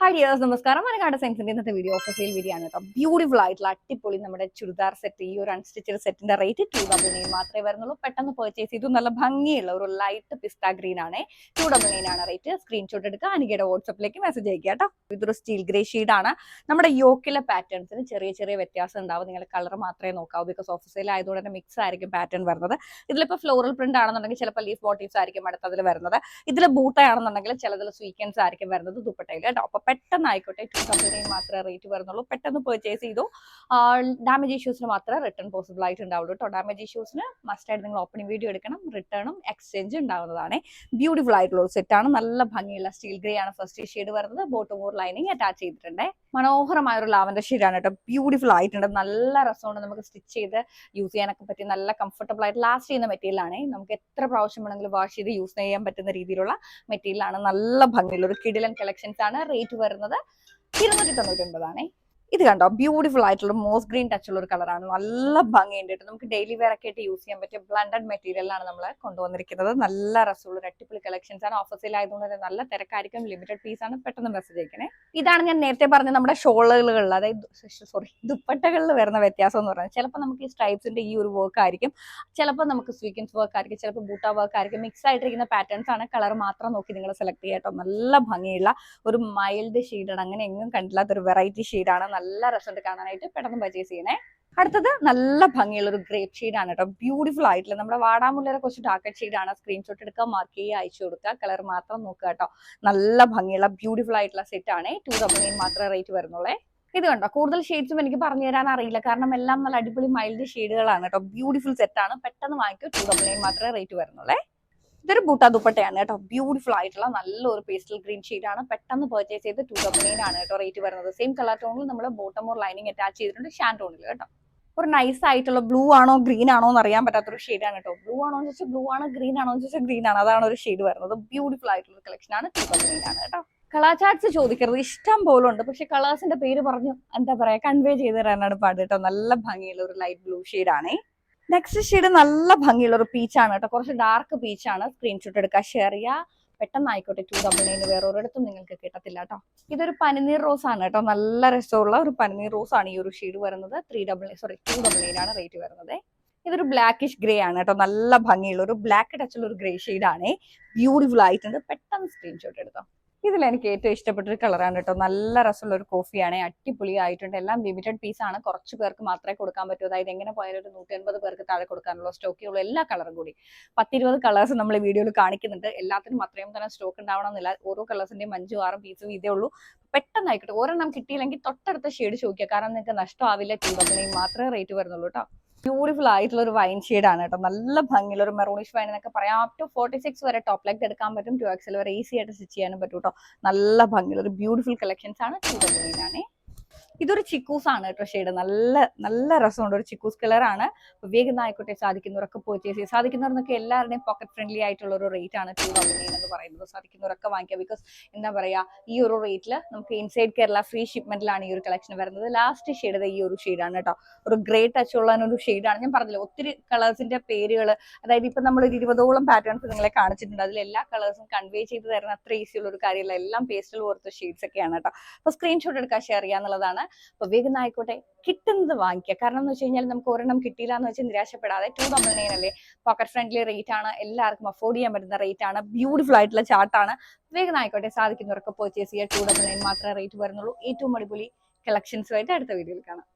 Hi dears, നമസ്കാരം. മനക്കാട് സയൻസിന്റെ ഇന്നത്തെ വീഡിയോ ഓഫർ സെയിൽ വീഡിയോ ആണ് കേട്ടോ. ബ്യൂട്ടിഫുൾ ആയിട്ടുള്ള അടിപൊളി നമ്മുടെ ചുരിദാർ സെറ്റ്, ഈ ഒരു അൺസ്റ്റിച്ചഡ് സെറ്റിന്റെ റേറ്റ് 299 മാത്രമേ വരുന്നുള്ളൂ. പെട്ടെന്ന് പർച്ചേസ് ചെയ്തു. നല്ല ഭംഗിയുള്ള ഒരു ലൈറ്റ് പിസ്ത ഗ്രീൻ ആണ്. 299 ആണ് റേറ്റ്. സ്ക്രീൻഷോട്ട് എടുക്കുക, അനികയുടെ വാട്സപ്പിലേക്ക് മെസ്സേജ് അയക്കുക കേട്ടോ. ഇതൊരു സ്റ്റീൽ ഗ്രേ ഷെയ്ഡാണ്. നമ്മുടെ യോക്കിലെ പാറ്റേൺസിന് ചെറിയ ചെറിയ വ്യത്യാസം ഉണ്ടാവും. നിങ്ങൾ കളർ മാത്രമേ നോക്കാവൂ, ബിക്കോസ് ഓഫർ സെയിൽ ആയതുകൊണ്ട് തന്നെ മിക്സ് ആയിരിക്കും പാറ്റേൺ വരുന്നത്. ഇതിലിപ്പോൾ ഫ്ലോറൽ പ്രിന്റ് ആണെന്നുണ്ടെങ്കിൽ ചിലപ്പോൾ ലീഫ് മോട്ടീവ്സ് ആയിരിക്കും അടുത്തതിൽ വരുന്നത്. ഇതിൽ ബൂട്ടയാണെന്നുണ്ടെങ്കിൽ ചിലതിൽ സ്വീക്കൻസ് ആയിരിക്കും വരുന്നത് ദുപ്പട്ടയിൽ കേട്ടോ. അപ്പൊ പെട്ടെന്ന് ആയിക്കോട്ടെ, 299 മാത്രമേ റേറ്റ് വരുന്നുള്ളൂ. പെട്ടെന്ന് പർച്ചേസ് ചെയ്തു. ഡാമേജ് ഇഷ്യൂസിന് മാത്രമേ റിട്ടേൺ പോസിബിൾ ആയിട്ട് ഉണ്ടാവുള്ളൂ കേട്ടോ. ഡാമേജ് ഇഷ്യൂസിന് മസ്റ്റ് ആയിട്ട് നിങ്ങൾ ഓപ്പണിംഗ് വീഡിയോ എടുക്കണം. റിട്ടേണും എക്സ്ചേഞ്ച് ഉണ്ടാവുന്നതാണ്. ബ്യൂട്ടിഫുൾ ആയിട്ടുള്ള ഒരു സെറ്റാണ്. നല്ല ഭംഗിയുള്ള സ്റ്റീൽ ഗ്രേ ആണ് ഫസ്റ്റ് ഷെയ്ഡ് വരുന്നത്. ബോട്ടം ഓർ ലൈനിങ് അറ്റാച്ച് ചെയ്തിട്ടുണ്ട്. മനോഹരമായ ഒരു ലാവൻഡർ ഷെയ്ഡാണ് കേട്ടോ. ബ്യൂട്ടിഫുൾ ആയിട്ടുണ്ട്. നല്ല രസമുണ്ട്. നമുക്ക് സ്റ്റിച്ച് ചെയ്ത് യൂസ് ചെയ്യാനൊക്കെ പറ്റി നല്ല കംഫർട്ടബിൾ ആയിട്ട് ലാസ്റ്റ് ചെയ്യുന്ന മെറ്റീരിയൽ ആണ്. നമുക്ക് എത്ര പ്രാവശ്യം വേണമെങ്കിലും വാഷ് ചെയ്ത് യൂസ് ചെയ്യാൻ പറ്റുന്ന രീതിയിലുള്ള മെറ്റീരിയൽ ആണ്. നല്ല ഭംഗിയുള്ള ഒരു കിഡിലൻ കളക്ഷൻസ് ആണ്. റേറ്റ് വരുന്നത് 299 ആണ്. ഇത് കണ്ടോ, ബ്യൂട്ടിഫുൾ ആയിട്ടുള്ള മോസ് ഗ്രീൻ ടച്ച് ഉള്ള ഒരു കളറാണ്. നല്ല ഭംഗിയുണ്ട്. നമുക്ക് ഡെയിലി വെയർ ഒക്കെ ആയിട്ട് യൂസ് ചെയ്യാൻ പറ്റിയ ബ്ലൻഡഡ് മെറ്റീരിയലാണ് നമ്മൾ കൊണ്ടുവന്നിരിക്കുന്നത്. നല്ല രസമുള്ള ഒരു അടിപൊളി കളക്ഷൻസ് ആണ്. ഓഫർ സെയിൽ ആയതുകൊണ്ട് തന്നെ നല്ല തിരക്കായിരിക്കും. ലിമിറ്റഡ് പീസ് ആണ്. പെട്ടെന്ന് മെസ്സേജ് അയക്കണേ. ഇതാണ് ഞാൻ നേരത്തെ പറഞ്ഞ നമ്മുടെ ഷോളുകളിൽ, അതായത് ദുപ്പട്ടകളിൽ വരുന്ന വ്യത്യാസം എന്ന് പറയുന്നത്. ചിലപ്പോൾ നമുക്ക് ഈ സ്ട്രൈപ്സിന്റെ ഈ ഒരു വർക്ക് ആയിരിക്കും, ചിലപ്പോൾ നമുക്ക് സ്വീക്കൻസ് വർക്ക് ആയിരിക്കും, ചിലപ്പോൾ ബൂട്ട വർക്ക് ആയിരിക്കും. മിക്സ് ആയിട്ടിരിക്കുന്ന പാറ്റേൺസ് ആണ്. കളർ മാത്രം നോക്കി നിങ്ങൾ സെലക്ട് ചെയ്യാം കേട്ടോ. നല്ല ഭംഗിയുള്ള ഒരു മൈൽഡ് ഷെയ്ഡാണ്. അങ്ങനെ എങ്ങും കണ്ടില്ലാത്തൊരു വെറൈറ്റി ഷെയ്ഡാണ്. നല്ല രസമുണ്ട് കാണാനായിട്ട്. പെട്ടെന്ന് പർച്ചേസ് ചെയ്യണേ. അടുത്തത് നല്ല ഭംഗിയുള്ള ഒരു ഗ്രേപ്പ് ഷെയ്ഡ് ആണ് കേട്ടോ. ബ്യൂട്ടിഫുൾ ആയിട്ടുള്ള നമ്മുടെ വാടാമുല്ലയുടെ കുറച്ച് ഡാർക്ക് ഷെയ്ഡ് ആണ്. സ്ക്രീൻഷോട്ട് എടുക്കുക, മാർക്ക് ചെയ്യുക, അയച്ചു കൊടുക്കുക. കളർ മാത്രം നോക്കുക കേട്ടോ. നല്ല ഭംഗിയുള്ള ബ്യൂട്ടിഫുൾ ആയിട്ടുള്ള സെറ്റ് ആണ്. 299 മാത്രമേ റേറ്റ് വരുന്നുള്ളേ. ഇത് കണ്ടോ, കൂടുതൽ ഷെയ്ഡ്സും എനിക്ക് പറഞ്ഞു തരാൻ അറിയില്ല, കാരണം എല്ലാം നല്ല അടിപൊളി മൈൽഡ് ഷെയ്ഡുകളാണ് കേട്ടോ. ബ്യൂട്ടിഫുൾ സെറ്റ് ആണ്. പെട്ടെന്ന് വാങ്ങിക്കോ. 299 മാത്രമേ റേറ്റ് വരുന്നുള്ളേ. ഇതൊരു ബൂട്ട ദുപ്പട്ടയാണ് കേട്ടോ. ബ്യൂട്ടിഫുൾ ആയിട്ടുള്ള നല്ലൊരു പേസ്റ്റൽ ഗ്രീൻ ഷെയ്ഡ് ആണ്. പെട്ടെന്ന് പർച്ചേസ് ചെയ്ത് 299 ആണ് കേട്ടോ റേറ്റ് വരുന്നത്. സെയിം കളർ ടോണിൽ നമ്മൾ ബോട്ടം ഓർ ലൈനിങ് അറ്റാച്ച് ചെയ്തിട്ടുണ്ട്, ഷാൻ ടോണിൽ കേട്ടോ. ഒരു നൈസ് ആയിട്ടുള്ള ബ്ലൂ ആണോ ഗ്രീൻ ആണോ എന്ന് അറിയാൻ പറ്റാത്തൊരു ഷെയ്ഡാണ് കേട്ടോ. ബ്ലൂ ആണോ എന്ന് ചോദിച്ചാൽ ബ്ലൂ ആണ്, ഗ്രീൻ ആണോ എന്ന് ചോദിച്ചാൽ ഗ്രീൻ ആണ്. അതാണ് ഒരു ഷെയ്ഡ് വരുന്നത്. ബ്യൂട്ടിഫുൾ ആയിട്ടുള്ള കളക്ഷൻ ആണ്. 299 ആണ് കേട്ടോ. കളർ ചാർട്ട്സ് ചോദിക്കരുത്, ഇഷ്ടം പോലെ ഉണ്ട്. പക്ഷെ കളേഴ്സിന്റെ പേര് പറഞ്ഞു എന്താ പറയാ, കൺവേ ചെയ്ത് തരാനാണ് പാട് കേട്ടോ. നല്ല ഭംഗിയുള്ള ഒരു ലൈറ്റ് ബ്ലൂ ഷെയ്ഡാണേ. നെക്സ്റ്റ് ഷെയ്ഡ് നല്ല ഭംഗിയുള്ള ഒരു പീച്ചാണ് കേട്ടോ. കുറച്ച് ഡാർക്ക് പീച്ചാണ്. സ്ക്രീൻഷോട്ട് എടുക്കുക, ഷെയർ ചെയ്യുക. പെട്ടെന്ന് ആയിക്കോട്ടെ. 299 വേറെ ഒരിടത്തും നിങ്ങൾക്ക് കിട്ടത്തില്ല കേട്ടോ. ഇതൊരു പനിനീർ റോസ് ആണ് കേട്ടോ. നല്ല രസമുള്ള ഒരു പനിനീർ റോസ് ആണ് ഈ ഒരു ഷെയ്ഡ് വരുന്നത്. 299 ആണ് റേറ്റ് വരുന്നത്. ഇതൊരു ബ്ലാക്കിഷ് ഗ്രേ ആണ് കേട്ടോ. നല്ല ഭംഗിയുള്ള ഒരു ബ്ലാക്ക് ടച്ചുള്ള ഒരു ഗ്രേ ഷെയ്ഡ് ആണ്. ബ്യൂട്ടിഫുൾ ആയിട്ടുണ്ട്. പെട്ടെന്ന് സ്ക്രീൻഷോട്ട് എടുത്തോ. ഇതിൽ എനിക്ക് ഏറ്റവും ഇഷ്ടപ്പെട്ട ഒരു കളറാണ് കേട്ടോ. നല്ല രസമുള്ള ഒരു കോഫിയാണ്. അടിപൊളി ആയിട്ടുണ്ട്. എല്ലാം ലിമിറ്റഡ് പീസ് ആണ്. കുറച്ച് പേർക്ക് മാത്രമേ കൊടുക്കാൻ പറ്റൂ. അതായത് എങ്ങനെ പോയാലും ഒരു 180 പേർക്ക് താഴെ കൊടുക്കാനുള്ള സ്റ്റോക്കുള്ള എല്ലാ കളറും കൂടി 10-20 കളേഴ്സ് നമ്മൾ വീഡിയോയിൽ കാണിക്കുന്നുണ്ട്. എല്ലാത്തിനും അത്രയും തന്നെ സ്റ്റോക്ക് ഉണ്ടാവണമെന്നില്ല. ഓരോ കളേഴ്സിന്റെയും 5-6 പീസും ഇതേ ഉള്ളൂ. പെട്ടെന്ന് ആയിക്കോട്ടെ. ഒരെണ്ണം കിട്ടിയില്ലെങ്കിൽ തൊട്ടടുത്ത ഷെയ്ഡ് ചോദിക്കുക, കാരണം നിങ്ങൾക്ക് നഷ്ടമാവില്ല. 299 മാത്രമേ റേറ്റ് വരുന്നുള്ളൂ കേട്ടോ. ബ്യൂട്ടിഫുൾ ആയിട്ടുള്ള ഒരു വൈൻ ഷെയ്ഡ് ആണ് കേട്ടോ. നല്ല ഭംഗിയുള്ള ഒരു മെറൂണിഷ് വൈൻ എന്നൊക്കെ പറയാം. അപ് ടു 46 വരെ ടോപ്പ് ലെഗ് എടുക്കാൻ പറ്റും. 2XL വരെ ഈസി ആയിട്ട് സ്റ്റിച്ച് ചെയ്യാനും പറ്റും കേട്ടോ. നല്ല ഭംഗിയുള്ള ഒരു ബ്യൂട്ടിഫുൾ കളക്ഷൻസ് ആണ്. 299 ആണ്. ഇതൊരു ചിക്കൂസ് ആണ് കേട്ടോ ഷെയ്ഡ്. നല്ല നല്ല രസമുണ്ട്. ഒരു ചിക്കൂസ് കളർ ആണ്. വേഗം ആയിക്കോട്ടെ, സാധിക്കുന്നവരൊക്കെ പർച്ചേസ് ചെയ്യും. സാധിക്കുന്നവർക്ക് എല്ലാവരുടെയും പോക്കറ്റ് ഫ്രണ്ട്ലി ആയിട്ടുള്ള ഒരു റേറ്റ് ആണ് 299 എന്ന് പറയുന്നത്. സാധിക്കുന്നവരൊക്കെ വാങ്ങിക്കുക. ബിക്കോസ് എന്താ പറയാ, ഈ ഒരു റേറ്റിൽ നമുക്ക് ഇൻസൈഡ് കേരള ഫ്രീ ഷിപ്മെന്റിലാണ് ഈ ഒരു കളക്ഷൻ വരുന്നത്. ലാസ്റ്റ് ഷെയ്ഡ് ഈ ഒരു ഷെയ്ഡാണ് കേട്ടോ. ഒരു ഗ്രേ ടച്ച് ഉള്ള ഒരു ഷെയ്ഡാണ്. ഞാൻ പറഞ്ഞില്ല, ഒത്തിരി കളേഴ്സിന്റെ പേരുകൾ, അതായത് ഇപ്പൊ നമ്മൾ ഒരു 20ഓളം പാറ്റേൺസ് നിങ്ങളെ കാണിച്ചിട്ടുണ്ട്. അതിൽ എല്ലാ കളേഴ്സും കൺവേ ചെയ്ത് തരുന്ന അത്ര ഈസി ഉള്ള ഒരു കാര്യമില്ല. എല്ലാം പേസ്റ്റൽ പോലത്തെ ഷെയ്ഡ്സ് ഒക്കെയാണ് കേട്ടോ. അപ്പൊ സ്ക്രീൻഷോട്ട് എടുക്കാൻ ഷെയർ ചെയ്യുക എന്നുള്ളതാണ്. അപ്പൊ വേഗം ആയിക്കോട്ടെ, കിട്ടുന്നത് വാങ്ങിക്കുക. കാരണം എന്ന് വെച്ച് കഴിഞ്ഞാൽ നമുക്ക് ഒരെണ്ണം കിട്ടിയില്ല എന്ന് വെച്ച് നിരാശപ്പെടാതെ 299 അല്ലേ, പോക്കറ്റ് ഫ്രണ്ട്ലി റേറ്റ് ആണ്. എല്ലാവർക്കും അഫോർഡ് ചെയ്യാൻ പറ്റുന്ന റേറ്റ് ആണ്. ബ്യൂട്ടിഫുൾ ആയിട്ടുള്ള ചാർട്ടാണ്. വേഗം ആയിക്കോട്ടെ, സാധിക്കുന്നവർക്ക് പർച്ചേസ് ചെയ്യുക. 299 മാത്രമേ റേറ്റ് വരുന്നുള്ളൂ. ഏറ്റവും അടിപൊളി കളക്ഷൻസുമായിട്ട് അടുത്ത വീഡിയോയിൽ കാണാം.